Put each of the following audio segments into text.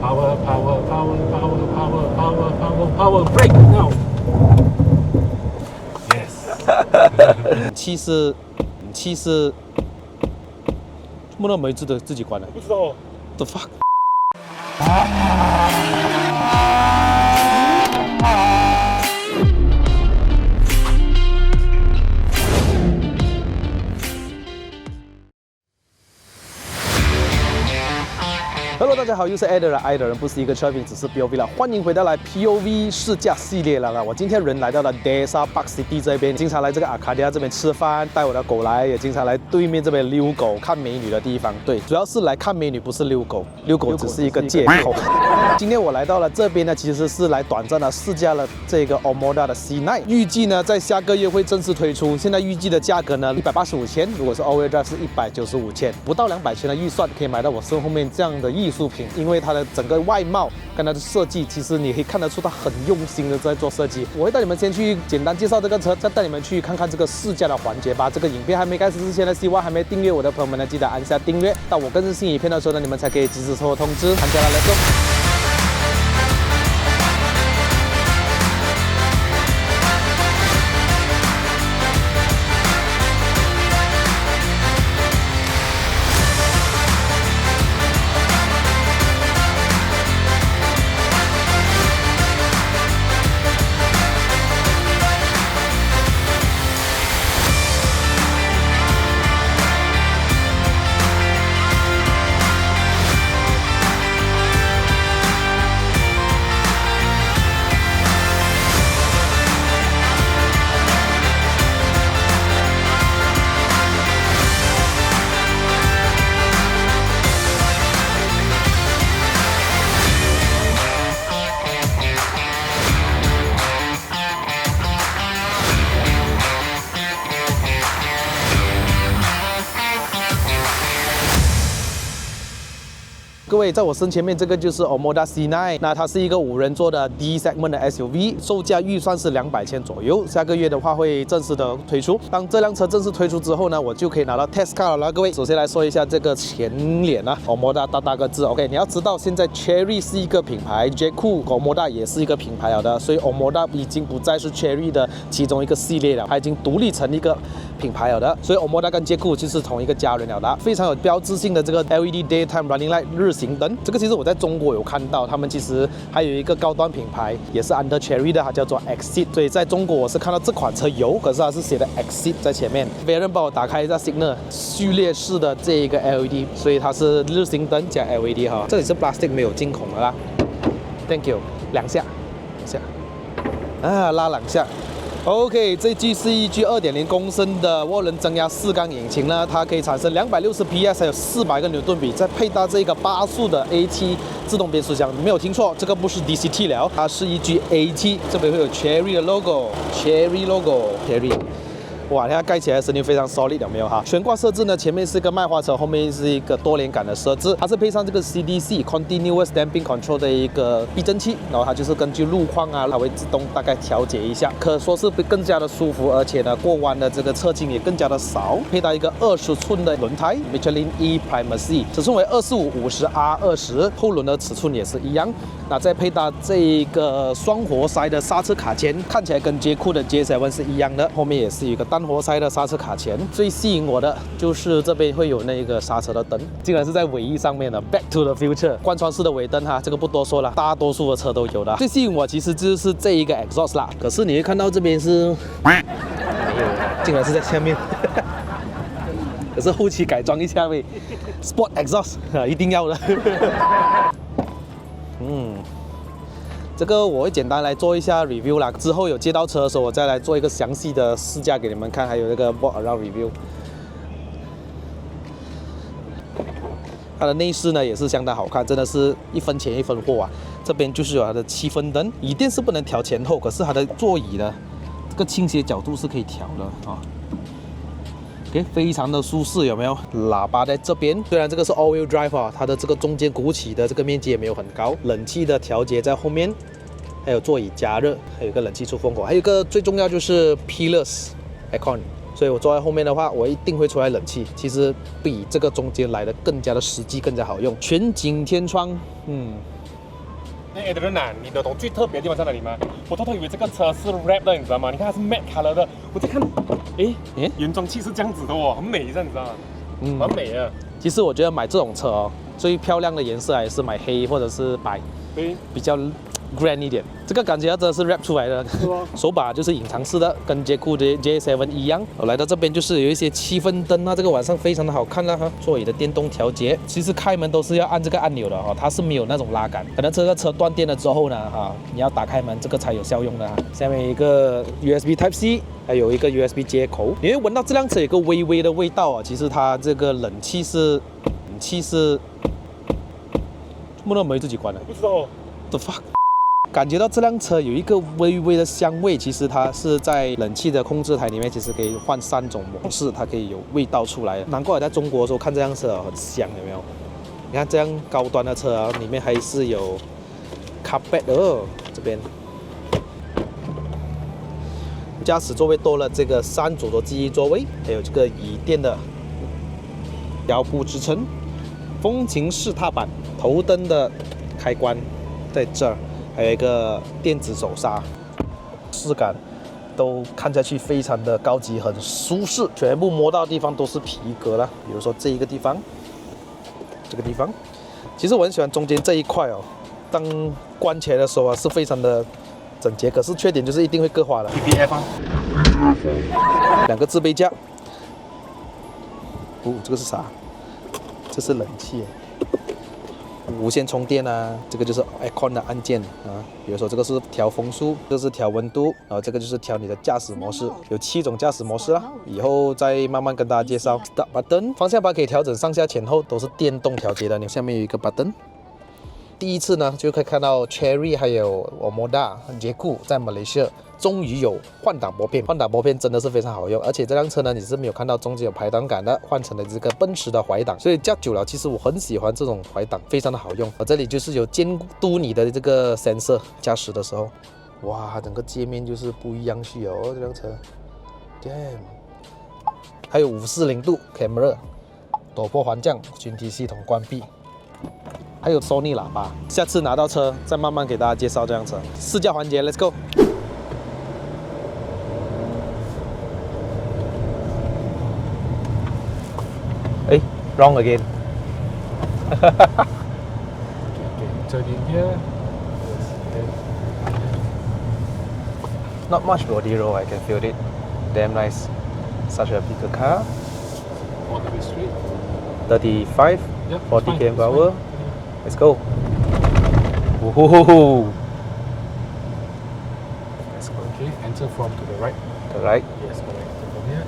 Power, power, power, power, power, power, power, power, break now. Yes. 气是，不能没自己关的。不知道。The fuck？Hello， 大家好，又是爱的人，爱的人不是一个车评，只是 POV 了。欢迎回到来 POV 试驾系列了。我今天人来到了 Desa Park City 这边，经常来这个 Arcadia 这边吃饭，带我的狗来，也经常来对面这边遛狗、看美女的地方。对，主要是来看美女，不是遛狗，遛狗只是一个借口。今天我来到了这边呢，其实是来短暂的试驾了这个 Omoda 的 C9， 预计呢在下个月会正式推出。现在预计的价格呢185千，如果是 All-Wheel Drive 是195千，不到200千的预算可以买到我身后面这样的艺术品。因为它的整个外貌跟它的设计，其实你可以看得出它很用心的在做设计。我会带你们先去简单介绍这个车，再带你们去看看这个试驾的环节吧。这个影片还没开始之前呢，希望还没订阅我的朋友们呢，记得按下订阅。到我更新新影片的时候呢，你们才可以及时收到通知。看起来来说。各位，在我身前面这个就是 Omoda C9， 那它是一个5人座的 D segment 的 SUV， 售价预算是200千左右。下个月的话会正式的推出。当这辆车正式推出之后呢，我就可以拿到 test car 了。各位，首先来说一下这个前脸啊 ，Omoda 大个字。OK， 你要知道现在 Chery 是一个品牌 ，J-Cool Omoda 也是一个品牌了的，所以 Omoda 已经不再是 Chery 的其中一个系列了，它已经独立成一个品牌了的。所以 Omoda 跟 J-Cool 就是同一个家人了的。非常有标志性的这个 LED Daytime Running Light 日行灯，这个其实我在中国有看到，他们其实还有一个高端品牌也是 under Chery 的，它叫做 Exit， 所以在中国我是看到这款车有，可是它是写的 Exit 在前面。别人帮我打开一下 Signal 序列式的这一个 LED， 所以它是日行灯加 LED 哈，这里是 plastic 没有进孔的啦。Thank you， 2下啊，拉2下。OK， 这具是一具2.0公升的涡轮增压4缸引擎呢，它可以产生260 PS， 还有400个牛顿米，再配搭这个8速的 AT 自动变速箱。没有听错，这个不是 DCT 了，它是一具 AT， 这边会有 Chery 的 logo，Chery。哇，它盖起来的声音非常 solid， 有没有哈？悬挂设置呢，前面是一个麦花臣，后面是一个多连杆的设置，它是配上这个 CDC Continuous Damping Control 的一个避震器，然后它就是根据路况啊，它会自动大概调节一下，可说是更加的舒服，而且呢，过弯的这个侧倾也更加的少。配搭一个20寸的轮胎 Michelin E Primacy， 尺寸为25/50R20， 后轮的尺寸也是一样。那再配搭这一个双活塞的刹车卡钳，看起来跟 J-Cool 的 J7 是一样的，后面也是一个单活塞的刹车卡钳。最吸引我的就是这边会有那个刹车的灯，竟然是在尾翼上面的 Back to the Future 贯穿式的尾灯哈，这个不多说了，大多数的车都有的。最吸引我其实就是这一个 exhaust 啦，可是你会看到这边是没有，竟然是在下面。可是后期改装一下呗 ，Sport Exhaust 一定要的。这个我会简单来做一下 review 啦，之后有接到车的时候，我再来做一个详细的试驾给你们看，还有这个 walk around review。它的内饰呢也是相当好看，真的是一分钱一分货啊！这边就是有它的7分灯，椅垫是不能调前后，可是它的座椅呢，这个倾斜角度是可以调的啊。OK， 非常的舒适，有没有？喇叭在这边，虽然这个是 all-wheel drive 啊，它的这个中间鼓起的这个面积也没有很高，冷气的调节在后面，还有座椅加热，还有一个冷气出风口，还有一个最重要就是 Keyless Aircon。所以我坐在后面的话，我一定会出来冷气。其实比这个中间来的更加的实际，更加好用。全景天窗，那 Adrian 啊，你懂最特别的地方在哪里吗？我偷偷以为这个车是 wrap 的，你知道吗？你看它是 matte color 的，我在看，诶，原装漆是这样子的哦，很美，这样你知道吗？蛮美的。其实我觉得买这种车哦，最漂亮的颜色还是买黑或者是白，对，比较 grand 一点。这个感觉真的是 wrap 出来的，手把就是隐藏式的，跟捷酷 J7 一样。我来到这边就是有一些气氛灯啊，这个晚上非常的好看啦哈。座椅的电动调节，其实开门都是要按这个按钮的哈，它是没有那种拉杆。可能这个车断电了之后呢，哈，你要打开门，这个才有效用的哈。下面一个 USB Type C。还有一个 USB 接口，你会闻到这辆车有个微微的味道啊。其实它这个冷气是，不能没自己关的。不知道。The fuck？ 感觉到这辆车有一个微微的香味，其实它是在冷气的控制台里面，其实可以换3种模式，它可以有味道出来。难怪我在中国的时候看这辆车很香，有没有？你看这样高端的车啊，里面还是有 carpet 哦，这边。驾驶座位多了这个3组的记忆座位，还有这个椅垫的腰部支撑，风琴式踏板，头灯的开关在这儿，还有一个电子手刹，质感都看下去非常的高级，很舒适，全部摸到的地方都是皮革了，比如说这一个地方，这个地方，其实我很喜欢中间这一块哦，当关起来的时候啊是非常的整洁，可是缺点就是一定会硌花的。PPF 啊，2个置杯架。这个是啥？这是冷气，无线充电啊。这个就是 Aircon 的按键啊，比如说这个是调风速，这个是调温度，然后这个就是调你的驾驶模式，有7种驾驶模式啦。以后再慢慢跟大家介绍。Start button， 方向盘可以调整上下前后，都是电动调节的。你下面有一个 button。第一次呢，就可以看到 Cherry 还有 Omoda 捷酷在马来西亚终于有换挡拨片，换挡拨片真的是非常好用，而且这辆车呢，你是没有看到中间有排挡杆的，换成了这个奔驰的怀挡，所以驾久了，其实我很喜欢这种怀挡，非常的好用。我这里就是有监督你的这个 sensor， 驾驶的时候，哇，整个界面就是不一样去哦，这辆车 ，damn， 还有540度 camera， 陡坡环降，群体系统关闭。还有 Sony 喇叭，下次拿到车再慢慢给大家介绍这辆车。试驾环节 ，Let's go。哎 ，wrong again。turn in here. Not much body roll, I can feel it. Damn nice. Such a bigger car. All the way straight. 35, Yep, 40 fine, km per fine. hour. Let's go. Woohoo! Let's go. Okay, enter from to the right. The right. Yes, correct. From here.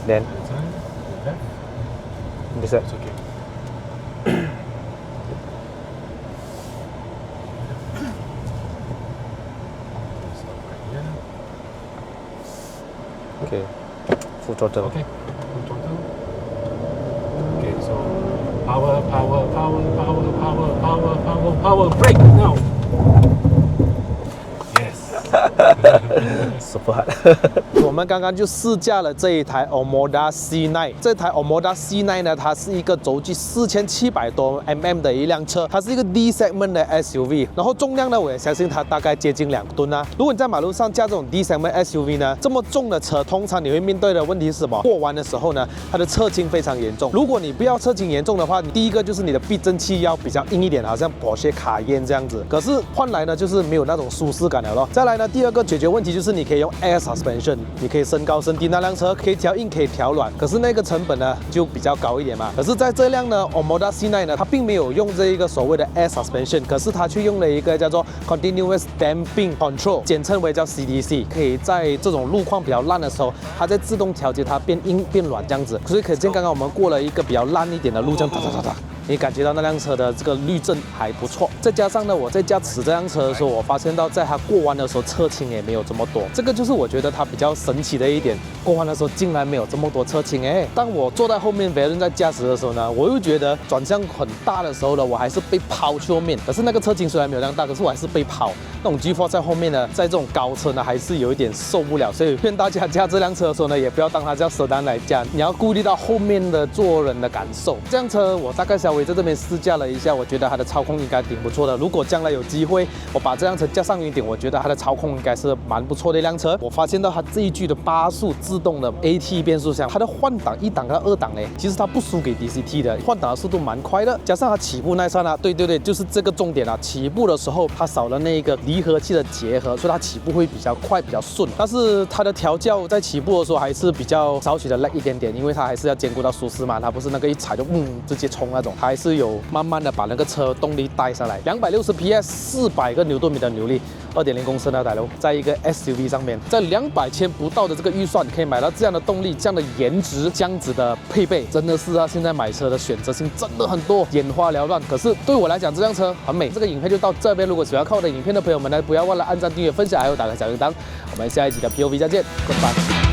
Then The turn. The left. this side. It's okay. Stop right here. Okay. Full throttle. Okay. Full throttle. Okay, so power, power, power, power, power, power, power, power. Brake now. Yes. Super hard 我们刚刚就试驾了这一台 Omoda C9， 这台 Omoda C9 呢，它是一个轴距4700多 mm 的一辆车，它是一个 D segment 的 SUV， 然后重量呢，我也相信它大概接近2吨啊。如果你在马路上驾这种 D segment SUV 呢，这么重的车，通常你会面对的问题是什么？过弯的时候呢，它的侧倾非常严重。如果你不要侧倾严重的话，第一个就是你的避震器要比较硬一点，好像Porsche Cayenne这样子。可是换来呢，就是没有那种舒适感了咯。再来呢，第二个解决问题就是你可以用 Air Suspension， 你可以升高升低，那辆车可以调硬可以调软，可是那个成本呢就比较高一点嘛。可是在这辆呢 Omoda C9 呢，它并没有用这一个所谓的 Air Suspension， 可是它却用了一个叫做 Continuous Damping Control， 简称为叫 CDC， 可以在这种路况比较烂的时候，它在自动调节它变硬变软这样子。所以可见刚刚我们过了一个比较烂一点的路，这样哒哒哒哒。你感觉到那辆车的这个滤震还不错。再加上呢，我在驾驶这辆车的时候，我发现到在它过弯的时候侧倾也没有这么多，这个就是我觉得它比较神奇的一点。过弯的时候竟然没有这么多侧倾哎！当我坐在后面，别人在驾驶的时候呢，我又觉得转向很大的时候呢，我还是被抛去后面。可是那个侧倾虽然没有那样大，可是我还是被抛。那种 G4 在后面呢，在这种高车呢，还是有一点受不了。所以劝大家驾这辆车的时候呢，也不要当它叫sedan来驾，你要顾虑到后面的坐人的感受。这辆车我大概稍微在这边试驾了一下，我觉得它的操控应该挺不错的。如果将来有机会，我把这辆车加上一点，我觉得它的操控应该是蛮不错的一辆车。我发现到它这一具的8速自动的 AT 变速箱，它的换挡1档跟2档嘞，其实它不输给 DCT 的，换挡的速度蛮快的。加上它起步那一刹那，对，就是这个重点啊！起步的时候它少了那个离合器的结合，所以它起步会比较快、比较顺。但是它的调教在起步的时候还是比较稍许的 lag 一点点，因为它还是要兼顾到舒适嘛，它不是那个一踩就直接冲那种，它还是有慢慢的把那个车动力带上来。260 PS， 400个牛顿米的扭力，2.0公升的大楼，在一个 SUV 上面，在200千不到的这个预算，可以买到这样的动力、这样的颜值、这样子的配备，真的是啊！现在买车的选择性真的很多，眼花缭乱。可是对我来讲，这辆车很美。这个影片就到这边，如果喜欢看我的影片的朋友们呢，不要忘了按赞、订阅、分享，还有打开小铃铛。我们下一集的 POV 再见，拜拜。